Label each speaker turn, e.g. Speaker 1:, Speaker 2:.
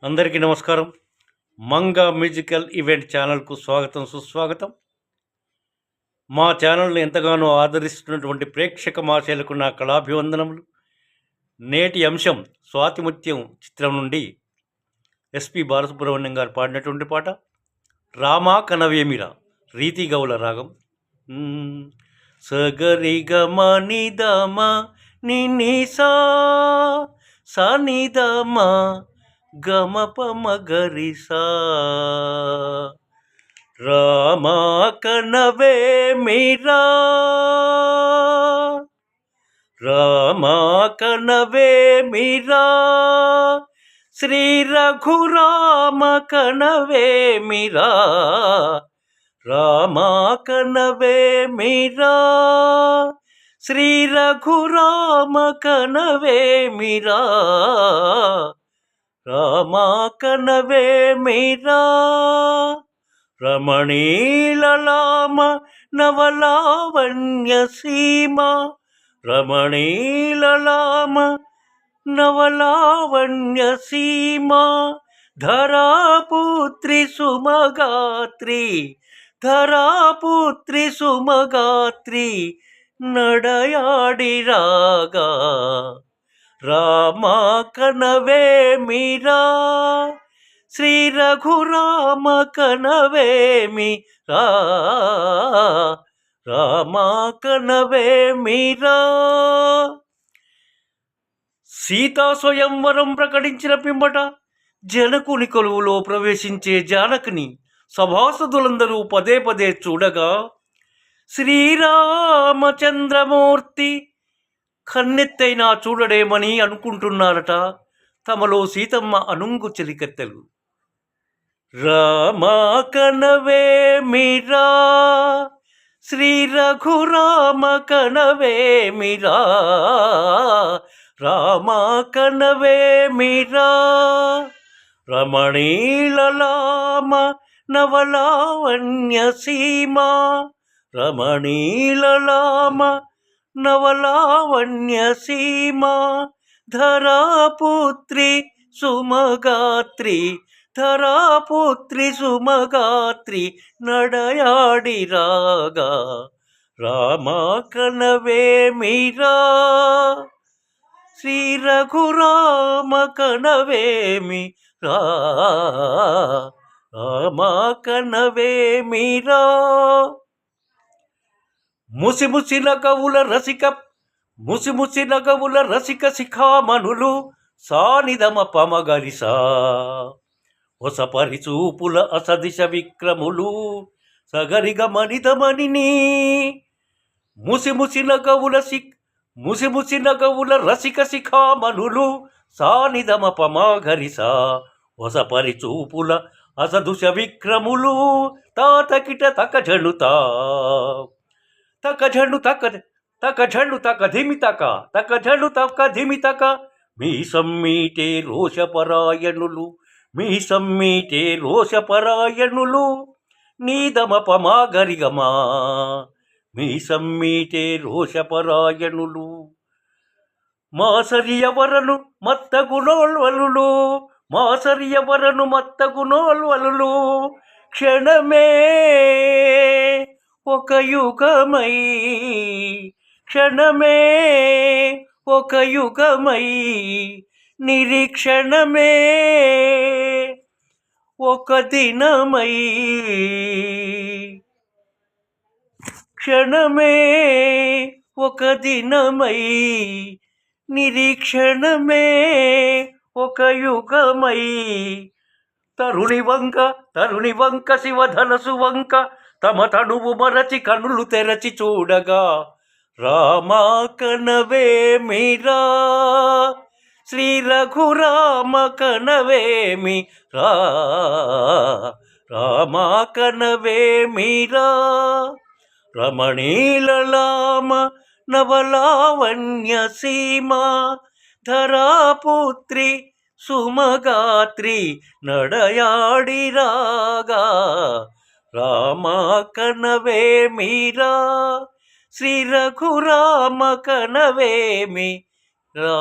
Speaker 1: అందరికీ నమస్కారం. Manga musical event ఛానల్కు స్వాగతం, సుస్వాగతం. మా ఛానల్ని ఎంతగానో ఆదరిస్తున్నటువంటి ప్రేక్షక మహాశయులకు నా కళాభివందనములు. నేటి అంశం స్వాతిముత్యం చిత్రం నుండి ఎస్పి బాలసుబ్రహ్మణ్యం గారు పాడినటువంటి పాట రామా కనవేమిరా, రీతి గౌల రాగం. సగరి గమ నిదమ నినిసా సనిదమ గమపమ గరిసా రామా కనవేమిరా, రామా కనవేమిరా, శ్రీ రఘురామ కనవేమిరా, రామా కనవేమిరా, శ్రీ రఘురామ కనవేమిరా, రామా కనవేమిరా. రమణీలలామ నవలావణ్య సీమ, రమణీలలామ నవలావణ్య సీమ, ధరాపుత్రి సుమగాత్రి, ధరాపుత్రి సుమగాత్రి, నడయాడి రాగా రామా కనవేమిరా, శ్రీ రఘురామ కనవేమిరా, రామా కనవేమిరా. సీతా స్వయంవరం ప్రకటించిన పిమ్మట జనకుని కొలువులో ప్రవేశించే జానకిని సభాసదులందరూ పదే పదే చూడగా శ్రీరామచంద్రమూర్తి కన్నెత్తైనా చూడడేమని అనుకుంటున్నారట తమలో సీతమ్మ అనుంగు చెలికత్తెలు. రామా కనవేమిరా, శ్రీ రఘురామ కనవేమిరా, రామా కనవేమిరా. రమణీలలామ నవలావణ్య సీమ, రమణీలలామ నవలావణ్య సీమ, ధరాపుత్రి సుమగాత్రి, ధరాపుత్రి సుమగాత్రి, నడయాడి రాగా రామా కనవేమిరా, శ్రీ రఘురామ కనవేమిరా, రామా కనవేమిరా. ముసిముసిన కవుల రసిక, ముసిముసిన కవుల రసిక శిఖామణులు సానిదమ పమగరిసా, ఒసపరి చూపుల అసదిశ విక్రములు సగరిగ మనిదమణిని. ముసిముసిన కవుల ముసిముసిన కవుల రసిక శిఖామణులు సానిదమ పమగరిసా, ఒసపరి చూపుల అసదుష విక్రములు తాతకిట తకజనుతా, తకజను తక తకజను తక ధిమితక, తకజను తక ధిమితక, మీ సమ్మీటే రోషపరాయణులు, మీ సమ్మీటే రోషపరాయణులు, నీదమ పమాగరిగమా, మీ సమ్మీటే రోషపరాయణులు. మాసరియవరను మత్తగుణోల్వలులు, మాసరియవరను మత్తగుణోల్వలులు, క్షణమే ఒక యుగమై, క్షణమే ఒక యుగమై, నిరీక్షణమే ఒక దినమై, క్షణమే ఒక దినమై, నిరీక్షణమే ఒక యుగమై. తరుణి వంక శివధనసు వంక తమ తనువు మరచి కనులు తెరచి చూడగా రామా కనవేమిరా, శ్రీ రఘురామ కనవేమిరా, రామా కనవేమిరా. రమణీలలామ నవలావణ్య సీమ, ధరాపుత్రి సుమగాత్రి, నడయాడి రాగా రామా కనవేమిరా, శ్రీ రఘురామ కనవేమిరా.